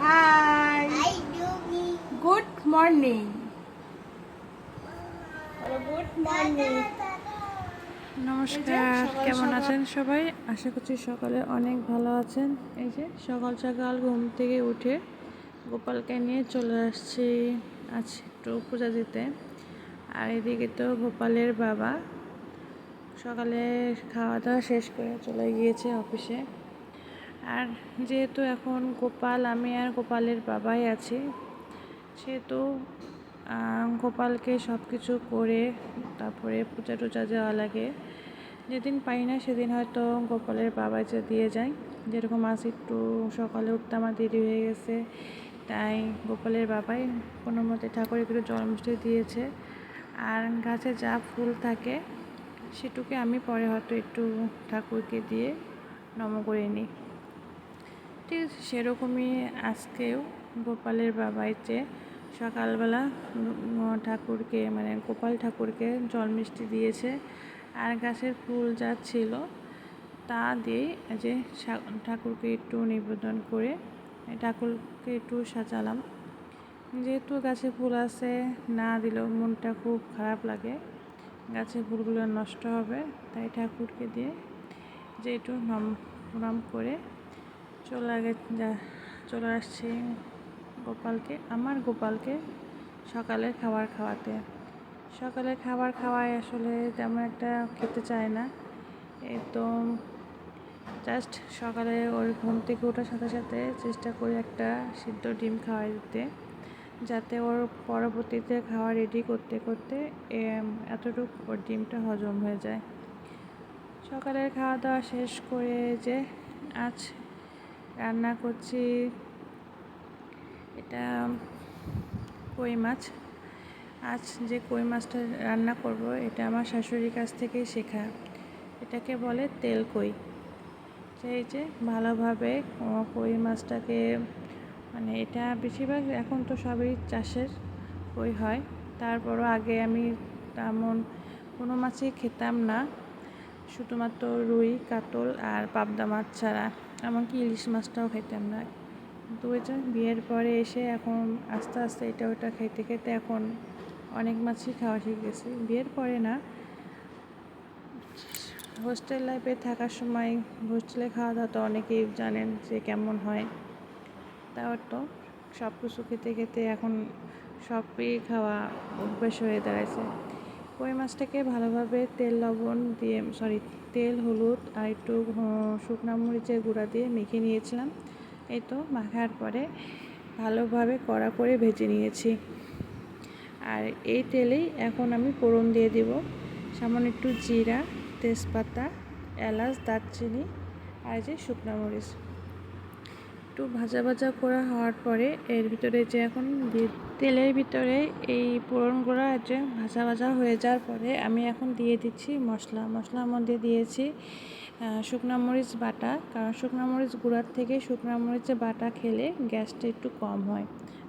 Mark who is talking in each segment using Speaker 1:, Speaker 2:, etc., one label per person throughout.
Speaker 1: High, good morning. Good morning.
Speaker 2: নমস্কার,
Speaker 1: সকাল
Speaker 2: কেমন
Speaker 1: সকাল
Speaker 2: আছেন সবাই? আশা করছি সকালে অনেক ভালো আছেন। এই যে সকাল সকাল ঘুম থেকে উঠে গোপালকে নিয়ে চলে আসছি আজ একটু পূজা দিতে। আর এদিকে তো গোপালের বাবা সকালে খাওয়া দাওয়া শেষ করে চলে গিয়েছে অফিসে। আর যেহেতু এখন গোপাল, আমি আর গোপালের বাবাই আছি, সেহেতু গোপালকে সব কিছু করে তারপরে পূজা টুজা দেওয়া লাগে। যেদিন পাই না সেদিন হয়তো গোপালের বাবা যে দিয়ে যায়। যেরকম আজ একটু সকালে উঠতে আমার দেরি হয়ে গেছে, তাই গোপালের বাবাই কোনো মতে ঠাকুরকে একটু জল মিষ্টি দিয়েছে। আর গাছে যা ফুল থাকে সেটুকে আমি পরে হয়তো একটু ঠাকুরকে দিয়ে নম করে নিই। ঠিক আছে, সেরকমই আজকেও গোপালের বাবাই যে সকালবেলা ঠাকুরকে মানে গোপাল ঠাকুরকে জল মিষ্টি দিয়েছে। আর গাছের ফুল যা ছিল তা দিয়ে যে ঠাকুরকে একটু নিবেদন করে ঠাকুরকে একটু সাজালাম। যেহেতু গাছে ফুল আছে, না দিলেও মনটা খুব খারাপ লাগে, গাছের ফুলগুলো নষ্ট হবে, তাই ঠাকুরকে দিয়ে যে একটু প্রণাম করে চলে আসছি আমার গোপালকে সকালের খাবার খাওয়াতে। সকালের খাবার খাওয়ায় আসলে তেমন একটা খেতে চায় না। এই তো জাস্ট সকালে ওর ঘুম থেকে ওঠার সাথে সাথে চেষ্টা করি একটা সিদ্ধ ডিম খাওয়াই দিতে, যাতে ওর পরবর্তীতে খাওয়া রেডি করতে করতে এতটুকু ওর ডিমটা হজম হয়ে যায়। সকালের খাওয়া দাওয়া শেষ করে যে আজ রান্না করছি এটা কই মাছ। আজ যে কই মাছটা রান্না করব এটা আমার শাশুড়ির কাছ থেকেই শেখা। এটাকে বলে তেল কই। সেই যে ভালোভাবে কই মাছটাকে মানে এটা বেশিরভাগ এখন তো সবই চাষের কই হয়, তারপরও আগে আমি তেমন কোনো মাছই খেতাম না, শুধুমাত্র রুই, কাতল আর পাবদা মাছ ছাড়া, এমনকি ইলিশ মাছটাও খেতাম না। কিন্তু ওই যে বিয়ের পরে এসে এখন আস্তে আস্তে এটা ওটা খেতে খেতে এখন অনেক মাছই খাওয়া শিখে গেছি। বিয়ের পরে না, হোস্টেল লাইফে থাকার সময় হোস্টেলে খাওয়া দাওয়া তো অনেকেই জানেন যে কেমন হয়। তাও তো সব কিছু খেতে খেতে এখন সবই খাওয়া অভ্যেস হয়ে দাঁড়াইছে। কই মাছটাকে ভালোভাবে তেল, হলুদ আর একটু শুকনো মরিচের গুঁড়া দিয়ে মেখে নিয়েছিলাম। এই তো মাখার পরে ভালোভাবে কড়া করে ভেজে নিয়েছি। আর এই তেলেই এখন আমি ফোড়ন দিয়ে দিব সামান্য একটু জিরা, তেজপাতা, এলাচ, দারচিনি আর যে শুকনো মরিচ। একটু ভাজা ভাজা করা হওয়ার পরে এর ভিতরে যে এখন তেলের ভিতরে এই ফোড়নগুলো যে ভাজা ভাজা হয়ে যাওয়ার পরে আমি এখন দিয়ে দিচ্ছি মশলার মধ্যে দিয়েছি শুকনো মরিচ বাটা, কারণ শুকনো মরিচ গুঁড়ার থেকে শুকনো মরিচে বাটা খেলে গ্যাসটা একটু কম হয়।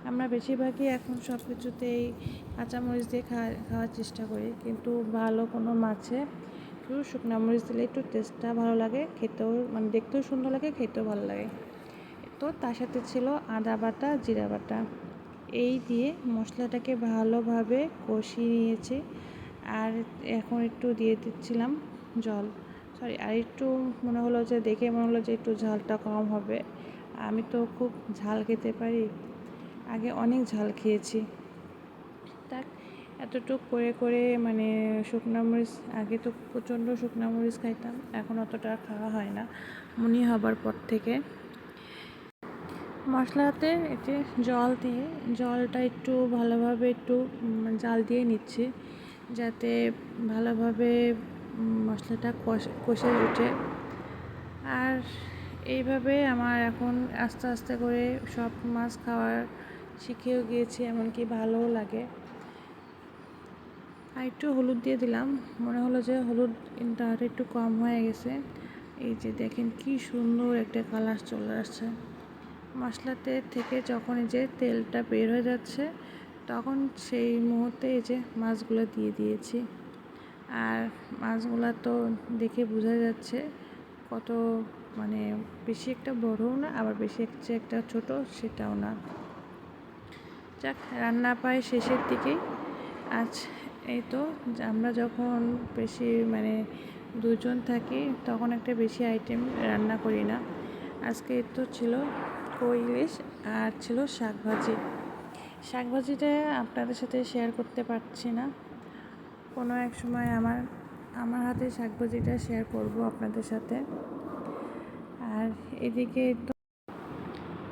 Speaker 2: আমরা বেশিরভাগই এখন সব কিছুতেই কাঁচামরিচ দিয়ে খাওয়ার চেষ্টা করি, কিন্তু ভালো কোনো মাছে একটু শুকনো মরিচ দিলে একটু টেস্টটা ভালো লাগে, খেতেও মানে দেখতেও সুন্দর লাগে, খেতেও ভালো লাগে। তো তার সাথে ছিল আদা বাটা, জিরা বাটা। এই দিয়ে মশলাটাকে ভালোভাবে কষিয়ে নিয়েছি। আর এখন একটু দিয়ে দিচ্ছিলাম জল। আর একটু মনে হলো যে একটু ঝালটা কম হবে। আমি তো খুব ঝাল খেতে পারি, আগে অনেক ঝাল খেয়েছি। তাক এতটুকু করে করে মানে শুকনো মরিচ, আগে তো প্রচণ্ড শুকনো মরিচ খাইতাম, এখন অতটা খাওয়া হয় না মুনি হবার পর থেকে। মশলাতে এতে জল দিয়ে জলটা একটু ভালোভাবে একটু জাল দিয়ে নিচ্ছি, যাতে ভালোভাবে মশলাটা কষে ওঠে। আর এইভাবে আমার এখন আস্তে আস্তে করে সব মাছ খাওয়ার শিখেও গিয়েছি, এমনকি ভালোও লাগে। আর একটু হলুদ দিয়ে দিলাম, মনে হলো যে হলুদটা আর একটু কম হয়ে গেছে। এই যে দেখেন কি সুন্দর একটা কালার চলে আসছে মশলাতে থেকে। যখন এই যে তেলটা বের হয়ে যাচ্ছে তখন সেই মুহূর্তে এই যে মাছগুলো দিয়ে দিয়েছি। আর মাছগুলো তো দেখে বোঝা যাচ্ছে কত মানে বেশি একটা বড়ও না, আবার বেশি একটা ছোট সেটাও না। যাক, রান্না প্রায় শেষের দিকেই। আজ এই তো আমরা যখন বেশি মানে দুজন থাকি তখন একটা বেশি আইটেম রান্না করি না। আজকে তো ছিল কই ইলিশ আর ছিল শাকভাজি। শাকভাজিটা আপনাদের সাথে শেয়ার করতে পারছি না, কোনো এক সময় আমার হাতে শাকভাজিটা শেয়ার করব আপনাদের সাথে। আর এদিকে তো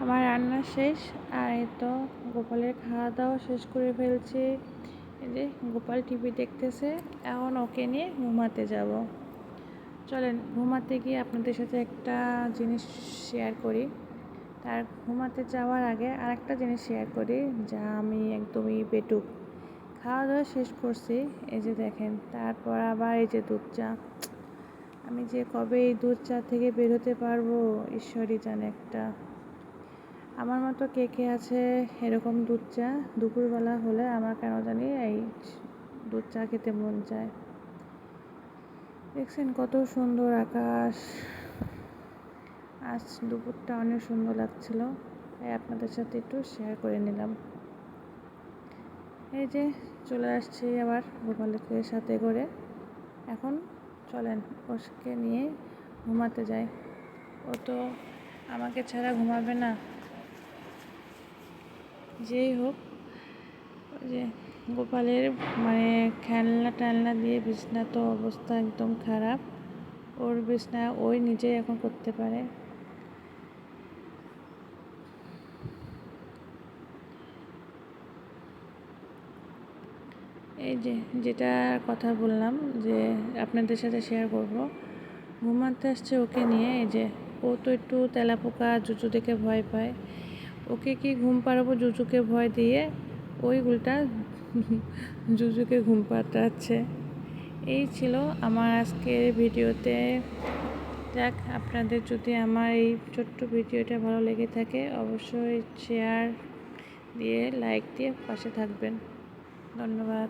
Speaker 2: আমার রান্না শেষ, আর এই তো গোপালের খাওয়া দাওয়া শেষ করে ফেলছি। এই যে গোপাল টিভি দেখতেছে, এখন ওকে নিয়ে ঘুমাতে যাব। চলেন ঘুমাতে গিয়ে আপনাদের সাথে একটা জিনিস শেয়ার করি। তার ঘুমাতে যাওয়ার আগে আরেকটা জিনিস শেয়ার করি, যা আমি একদমই পেটুক। খাওয়া দাওয়া শেষ করছি, এই যে দেখেন, তারপর আবার এই যে দুধ চা। আমি যে কবে এই দুধ চা থেকে বের হতে পারবো ঈশ্বরই জানে। আমার মতো কে কে আছে এরকম দুধ চা দুপুরবেলা হলে আমার কেন জানি এই দুধ চা খেতে মন চায়। দেখছেন কত সুন্দর আকাশ, আজ দুপুরটা অনেক সুন্দর লাগছিল, তাই আপনাদের সাথে একটু শেয়ার করে নিলাম। এই যে চলে আসছি আবার গোপালকে সাথে করে। এখন চলেন ওকে নিয়ে ঘুমাতে যাই, ও তো আমাকে ছাড়া ঘুমাবে না। যেই হোক, ওই যে গোপালের মানে খেলনা টেলনা দিয়ে বিছনা তো অবস্থা একদম খারাপ। ওর বিছনা ওই নিজেই এখন করতে পারে। এই যে যেটা কথা বললাম যে আপনাদের সাথে শেয়ার করব, ঘুমাতে আসছে ওকে নিয়ে। এই যে ও তো একটু তেলাপোকা জুজু দেখে ভয় পায়, ওকে কি ঘুম পাড়াবো জুজুকে ভয় দিয়ে, ওই উল্টা জুজুকে ঘুম পাড়াচ্ছে। এই ছিল আমার আজকের ভিডিওতে। যাক, আপনাদের যদি আমার এই ছোট্ট ভিডিওটা ভালো লেগে থাকে অবশ্যই শেয়ার দিয়ে লাইক দিয়ে পাশে থাকবেন। ধন্যবাদ।